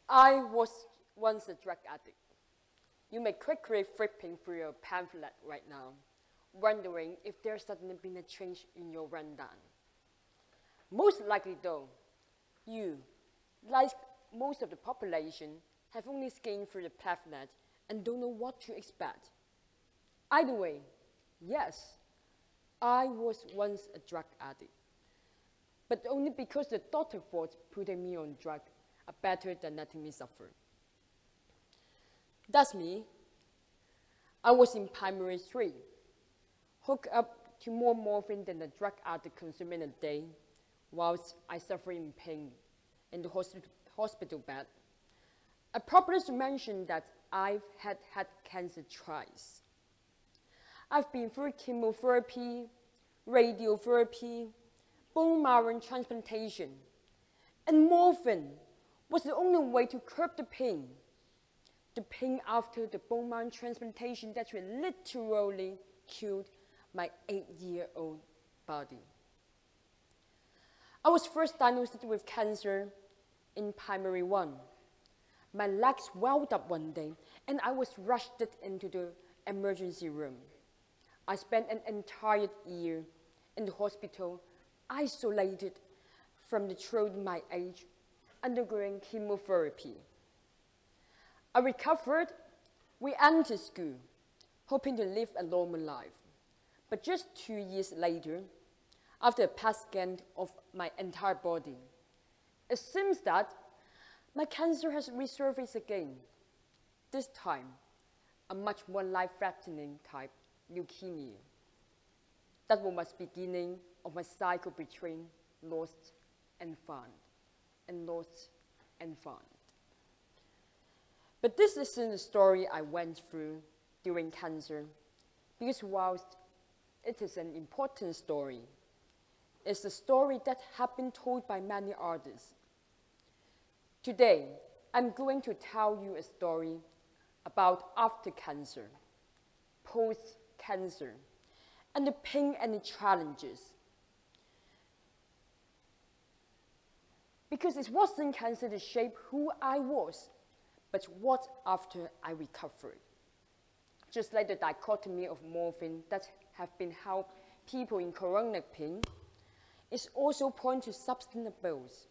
I was once a drug addict. You may quickly flipping through your pamphlet right now, wondering if there's suddenly been a change in your rundown. Most likely though, you, like most of the population, have only skimmed through the pamphlet and don't know what to expect. Either way, yes, I was once a drug addict, but only because the doctor thought putting me on drugs are better than letting me suffer. That's me. I was in primary 3, hooked up to more morphine than a drug addict consuming a day, whilst I suffer in pain in the hospital bed. I probably should mention that I've had cancer twice. I've been through chemotherapy, radiotherapy, bone marrow transplantation, and morphine was the only way to curb the pain. The pain after the bone marrow transplantation that literally killed my 8-year-old body. I was first diagnosed with cancer in primary 1. My legs swelled up one day and I was rushed into the emergency room. I spent an entire year in the hospital, isolated from the children my age, undergoing chemotherapy. I recovered, we entered school, hoping to live a normal life. But just 2 years later, after a PET scan of my entire body, it seems that my cancer has resurfaced again. This time, a much more life-threatening type, leukemia. That was my beginning of my cycle between lost and found, and lost and found. But this isn't the story I went through during cancer, because whilst it is an important story, it's a story that has been told by many artists. Today, I'm going to tell you a story about after cancer, post-cancer, and the pain and the challenges. Because it wasn't cancer that shaped who I was, but what after I recovered. Just like the dichotomy of morphine that have been helped people in chronic pain, it also points to substance abuse.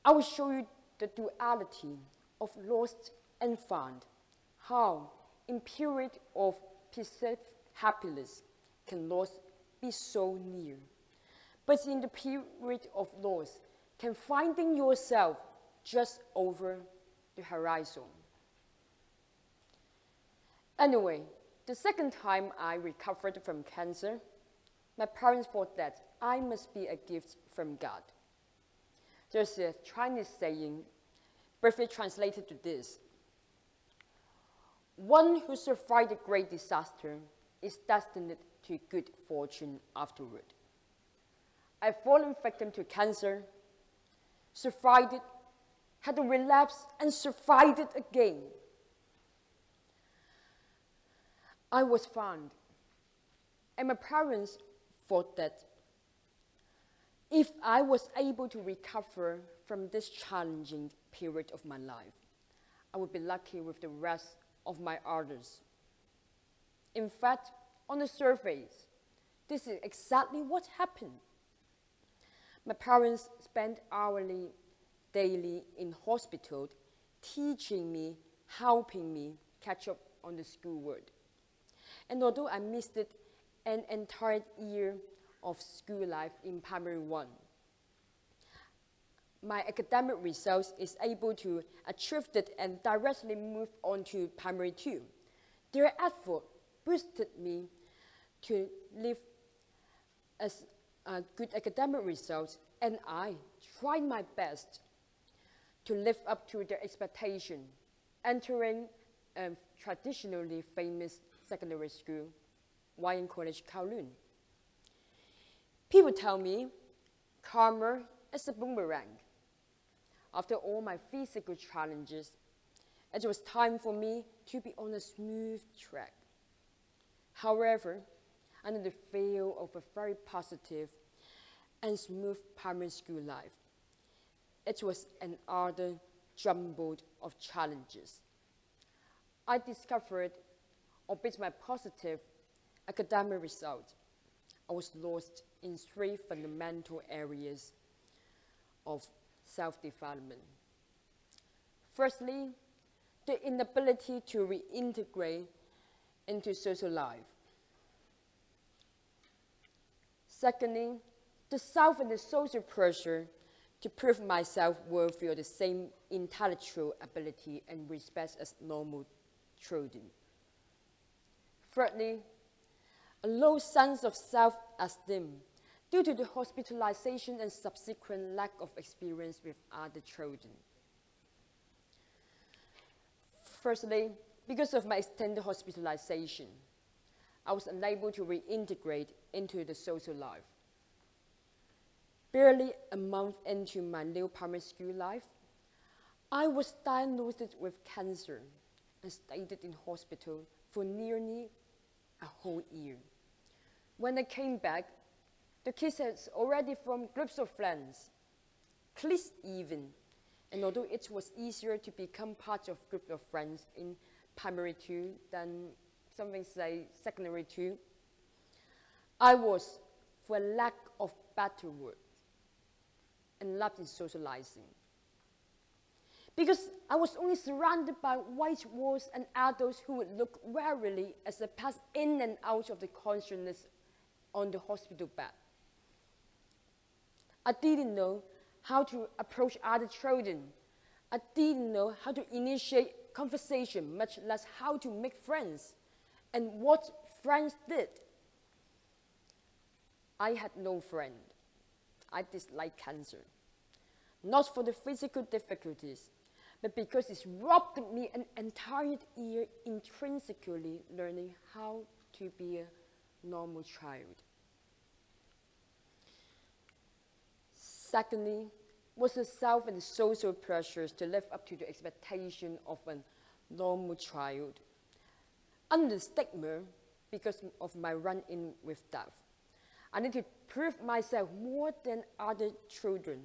I will show you the duality of lost and found, how in period of perceived happiness can loss be so near, but in the period of loss can finding yourself just over the horizon. Anyway, the second time I recovered from cancer, my parents thought that I must be a gift from God. There's a Chinese saying, briefly translated to this: one who survived a great disaster is destined to good fortune afterward. I've fallen victim to cancer, survived it, had a relapse, and survived it again. I was found, and my parents thought that if I was able to recover from this challenging period of my life, I would be lucky with the rest of my others. In fact, on the surface, this is exactly what happened. My parents spent hourly, daily in hospital, teaching me, helping me catch up on the schoolwork. And although I missed an entire year of school life in primary 1, my academic results is able to achieve it and directly move on to primary 2. Their effort boosted me to live as good academic results, and I tried my best to live up to their expectation, entering a traditionally famous secondary school, Winson College, Kowloon. People tell me karma is a boomerang. After all my physical challenges, it was time for me to be on a smooth track. However, under the veil of a very positive and smooth primary school life, it was another jumble of challenges. I discovered, albeit my positive academic result, I was lost in 3 fundamental areas of self-development. Firstly, the inability to reintegrate into social life. Secondly, the self and the social pressure to prove myself worthy of the same intellectual ability and respect as normal children. Thirdly, a low sense of self-esteem due to the hospitalization and subsequent lack of experience with other children. Firstly, because of my extended hospitalization, I was unable to reintegrate into the social life. Barely a month into my new primary school life, I was diagnosed with cancer and stayed in hospital for nearly a whole year. When I came back, the kids had already formed groups of friends, cliques even, and although it was easier to become part of a group of friends in primary 2 than something say secondary 2, I was, for lack of better word, and loved in socializing. Because I was only surrounded by white walls and adults who would look warily as I passed in and out of the consciousness on the hospital bed. I didn't know how to approach other children. I didn't know how to initiate conversation, much less how to make friends, and what friends did. I had no friend. I disliked cancer, not for the physical difficulties, but because it robbed me an entire year intrinsically learning how to be a normal child. Secondly, was the self and social pressures to live up to the expectation of a normal child. Under stigma, because of my run-in with death, I need to prove myself more than other children.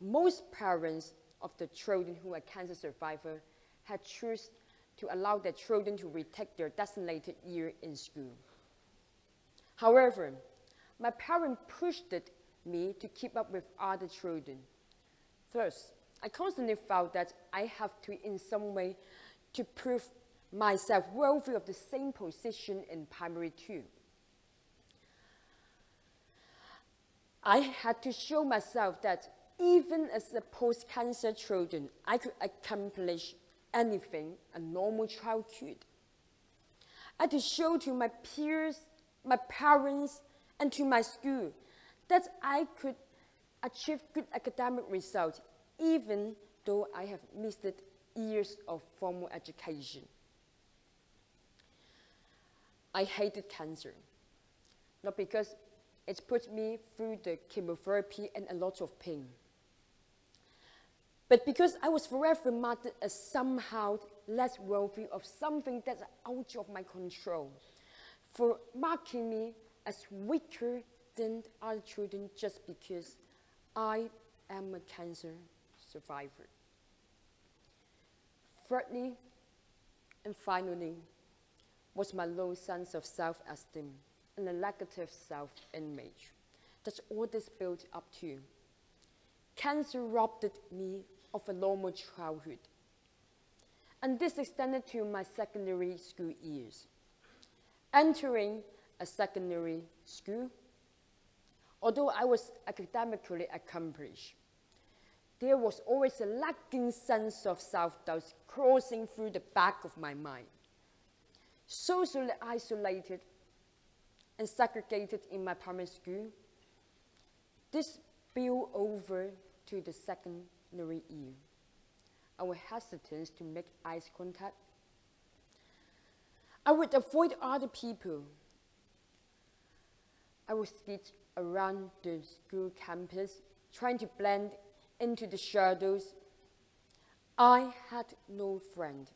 Most parents of the children who are cancer survivors had chosen to allow their children to retake their designated year in school. However, my parents pushed me to keep up with other children. Thus, I constantly felt that I have to, in some way, to prove myself worthy of the same position in primary 2. I had to show myself that even as a post-cancer children, I could accomplish anything a normal child could. I had to show to my peers, my parents, and to my school that I could achieve good academic results, even though I have missed years of formal education. I hated cancer, not because it put me through the chemotherapy and a lot of pain, but because I was forever marked as somehow less worthy of something that's out of my control, for marking me as weaker than other children just because I am a cancer survivor. Thirdly, and finally, was my low sense of self-esteem and a negative self-image. That's all this built up to. Cancer robbed me of a normal childhood. And this extended to my secondary school years. Entering a secondary school, although I was academically accomplished, there was always a lacking sense of self-doubt crossing through the back of my mind. Socially isolated and segregated in my primary school, this spilled over to the secondary year. Our hesitance to make eye contact. I would avoid other people. I would skate around the school campus, trying to blend into the shadows. I had no friend.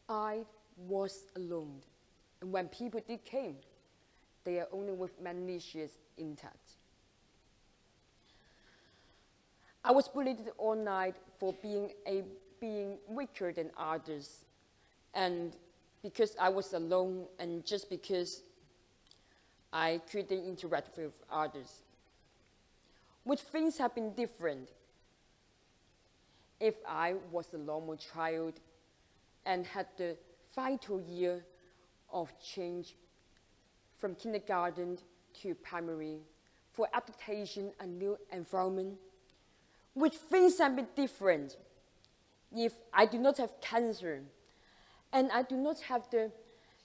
I was alone. And when people did came, they are only with malicious intent. I was bullied all night for being weaker than others, and because I was alone, and just because I couldn't interact with others. Would things have been different if I was a normal child and had the vital year of change from kindergarten to primary for adaptation and new environment? Would things have been different if I do not have cancer and I do not have the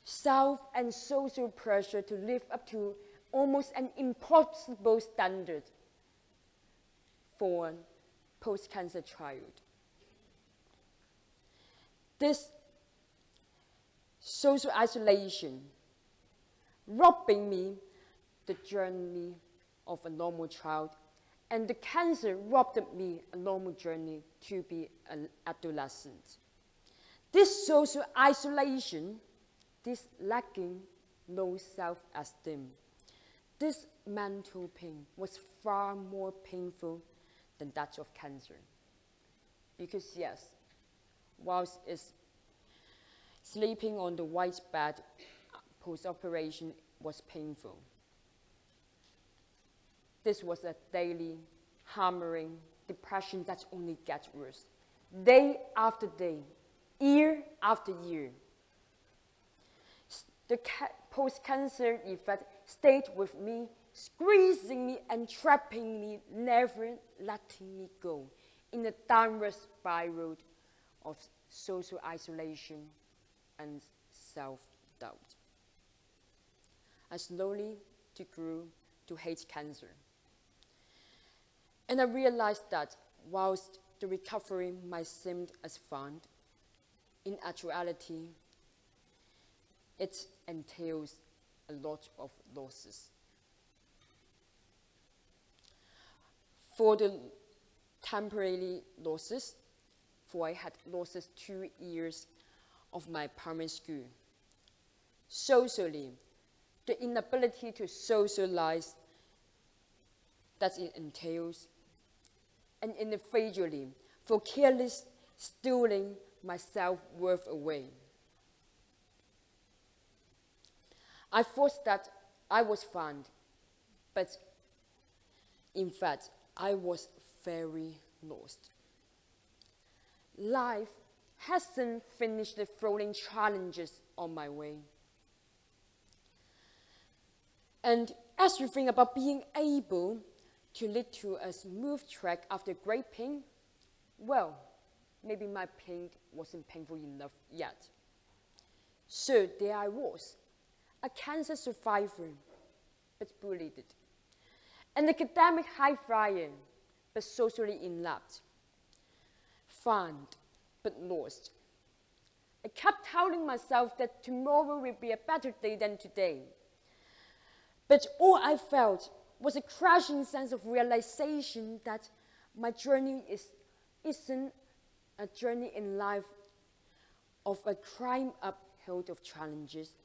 self and social pressure to live up to almost an impossible standard for a post-cancer child? This social isolation, robbing me the journey of a normal child, and the cancer robbed me a normal journey to be an adolescent. This social isolation, this lacking low self-esteem, this mental pain was far more painful than that of cancer. Because yes, whilst it's sleeping on the white bed post-operation was painful, this was a daily hammering depression that only gets worse, day after day, year after year. The post-cancer effect stayed with me, squeezing me and trapping me, never letting me go, in a downward spiral of social isolation and self-doubt. I slowly grew to hate cancer. And I realized that whilst the recovery might seem as fun, in actuality, it entails a lot of losses. For the temporary losses, for I had lost 2 years of my primary school. Socially, the inability to socialize that it entails, and individually, for careless stealing my self-worth away. I thought that I was fine, but in fact, I was very lost. Life hasn't finished throwing challenges on my way. And as you think about being able to lead to a smooth track after great pain, well, maybe my pain wasn't painful enough yet. So there I was, a cancer survivor, but bullied. An academic high flyer, but socially inept. Found, but lost. I kept telling myself that tomorrow will be a better day than today. But all I felt was a crashing sense of realization that my journey isn't a journey in life of a climb uphill of challenges,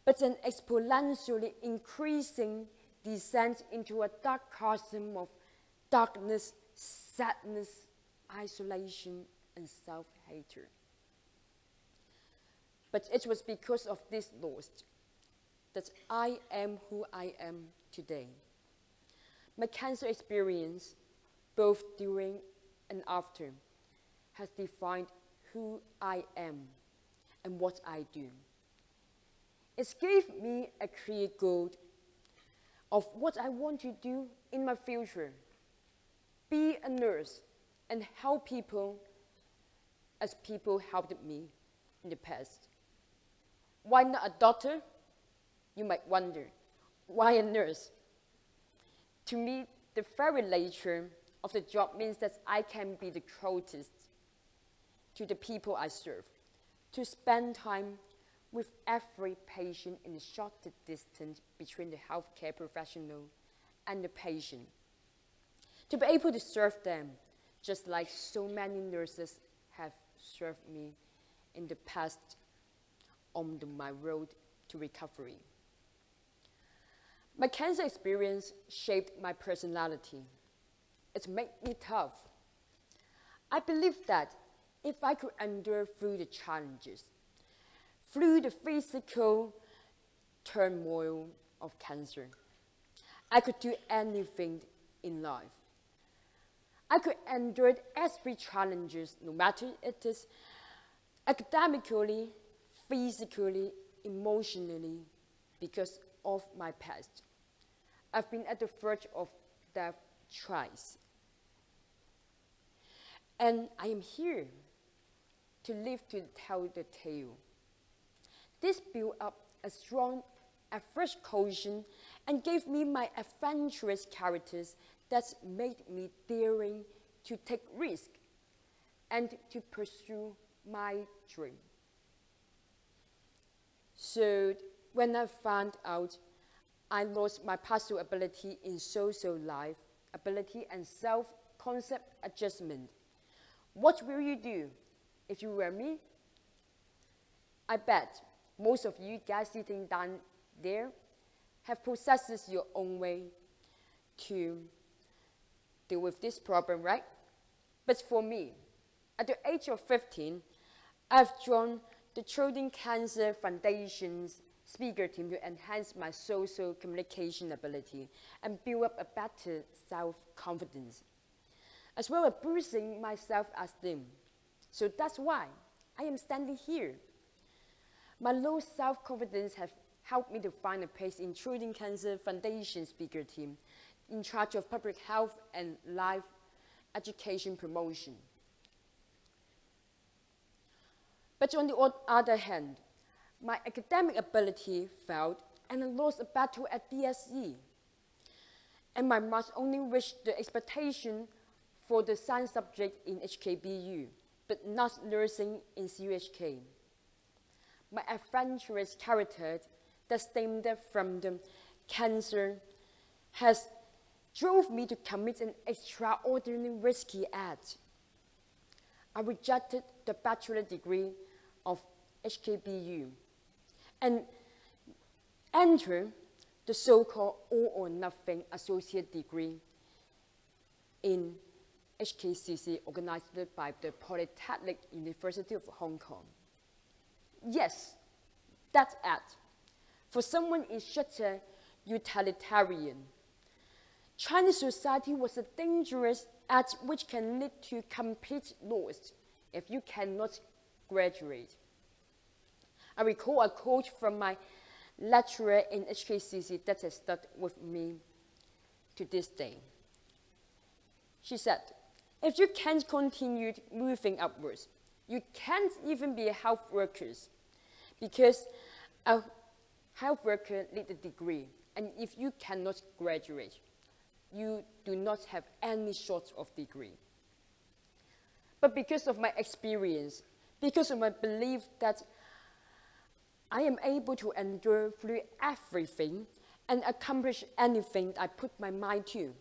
but an exponentially increasing descent into a dark chasm of darkness, sadness, isolation, and self-hatred. But it was because of this loss that I am who I am today. My cancer experience, both during and after, has defined who I am and what I do. It gave me a clear goal of what I want to do in my future. Be a nurse and help people as people helped me in the past. Why not a doctor? You might wonder. Why a nurse? To me, the very nature of the job means that I can be the closest to the people I serve, to spend time with every patient in the short distance between the healthcare professional and the patient, to be able to serve them just like so many nurses have served me in the past on my road to recovery. My cancer experience shaped my personality. It made me tough, I believe that if I could endure through the challenges, through the physical turmoil of cancer, I could do anything in life. I could endure every challenges, no matter it is academically, physically, emotionally, because of my past. I've been at the verge of death twice. And I am here to live to tell the tale. This built up a strong, a fresh cohesion and gave me my adventurous characters that made me daring to take risks and to pursue my dream. So when I found out I lost my partial ability in social life, ability and self-concept adjustment, what will you do if you were me? I bet most of you guys sitting down there have possessed your own way to deal with this problem, right? But for me, at the age of 15, I've joined the Children Cancer Foundation's speaker team to enhance my social communication ability and build up a better self-confidence, as well as boosting my self-esteem. So that's why I am standing here. My low self-confidence has helped me to find a place in Children Cancer Foundation speaker team in charge of public health and life education promotion. But on the other hand, my academic ability failed and I lost a battle at DSE. And my marks only reached the expectation for the science subject in HKBU, but not nursing in CUHK. My adventurous character that stemmed from the cancer has drove me to commit an extraordinarily risky act. I rejected the bachelor degree of HKBU and entered the so-called all-or-nothing associate degree in HKCC organized by the Polytechnic University of Hong Kong. Yes, that's it. For someone in such a utilitarian, Chinese society was a dangerous act which can lead to complete loss if you cannot graduate. I recall a quote from my lecturer in HKCC that has stuck with me to this day. She said, if you can't continue moving upwards, you can't even be a health worker, because a health worker needs a degree, and if you cannot graduate, you do not have any sort of degree. But because of my experience, because of my belief that I am able to endure through everything and accomplish anything I put my mind to,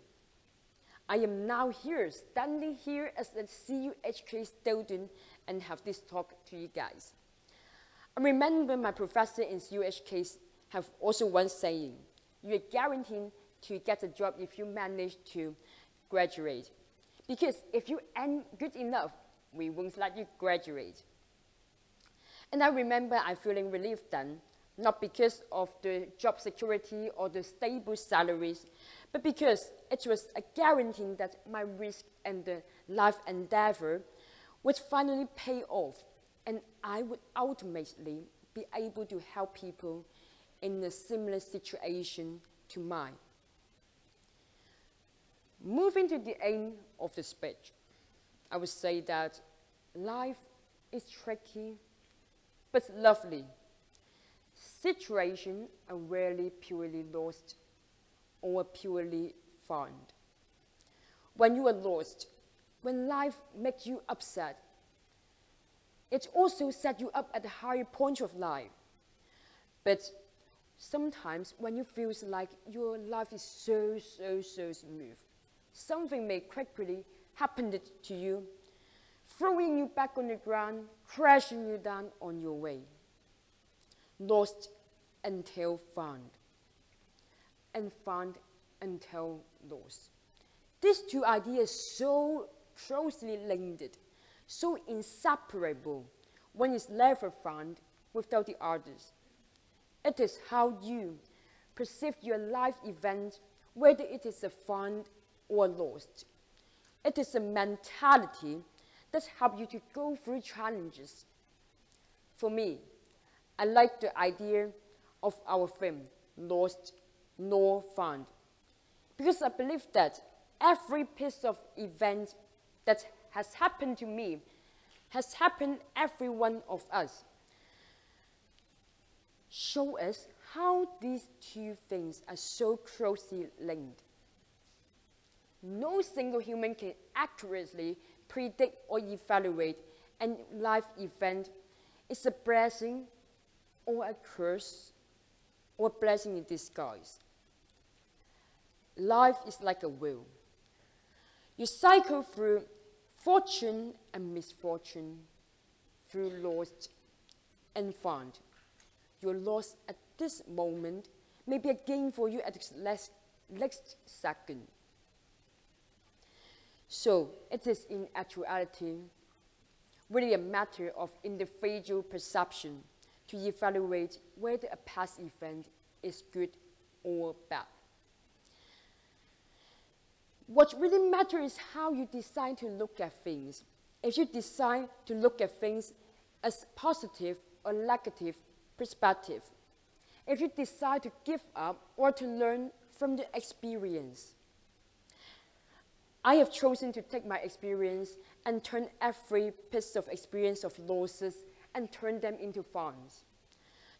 I am now here, standing here as a CUHK student and have this talk to you guys. I remember my professor in CUHK have also once saying, you are guaranteed to get a job if you manage to graduate. Because if you ain't good enough, we won't let you graduate. And I remember I feeling relieved then, not because of the job security or the stable salaries, but because it was a guarantee that my risk and the life endeavor would finally pay off, and I would ultimately be able to help people in a similar situation to mine. Moving to the end of the speech, I would say that life is tricky, but lovely. Situations are rarely purely lost or purely found. When you are lost, when life makes you upset, it also sets you up at a higher point of life. But sometimes when you feel like your life is so smooth, something may quickly happen to you, throwing you back on the ground, crashing you down on your way. Lost until found, and found until lost. These two ideas so closely linked, so inseparable. One is never found without the others. It is how you perceive your life event, whether it is a fun or lost. It is a mentality that helps you to go through challenges. For me, I like the idea of our film, Lost Nor Found, because I believe that every piece of event that has happened to me has happened to every one of us. Show us how these two things are so closely linked. No single human can accurately predict or evaluate a life event is a blessing or a curse or a blessing in disguise. Life is like a wheel. You cycle through fortune and misfortune, through lost and found. Your loss at this moment may be a gain for you at the next second. So it is in actuality really a matter of individual perception to evaluate whether a past event is good or bad. What really matters is how you decide to look at things. If you decide to look at things as positive or negative perspective, if you decide to give up or to learn from the experience. I have chosen to take my experience and turn every piece of experience of losses and turn them into funds.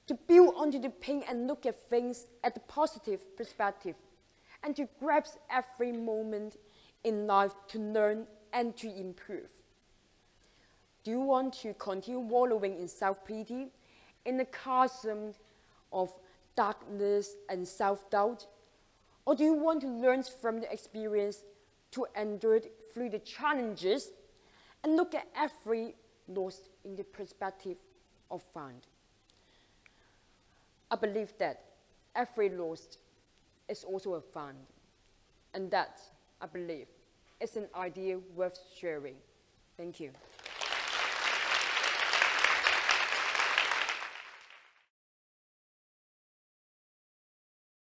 To build onto the pain and look at things at the positive perspective, and to grasp every moment in life to learn and to improve. Do you want to continue wallowing in self-pity, in the chasm of darkness and self-doubt? Or do you want to learn from the experience to endure through the challenges and look at every loss in the perspective of found? I believe that every loss is also a fund, and that, I believe, is an idea worth sharing. Thank you.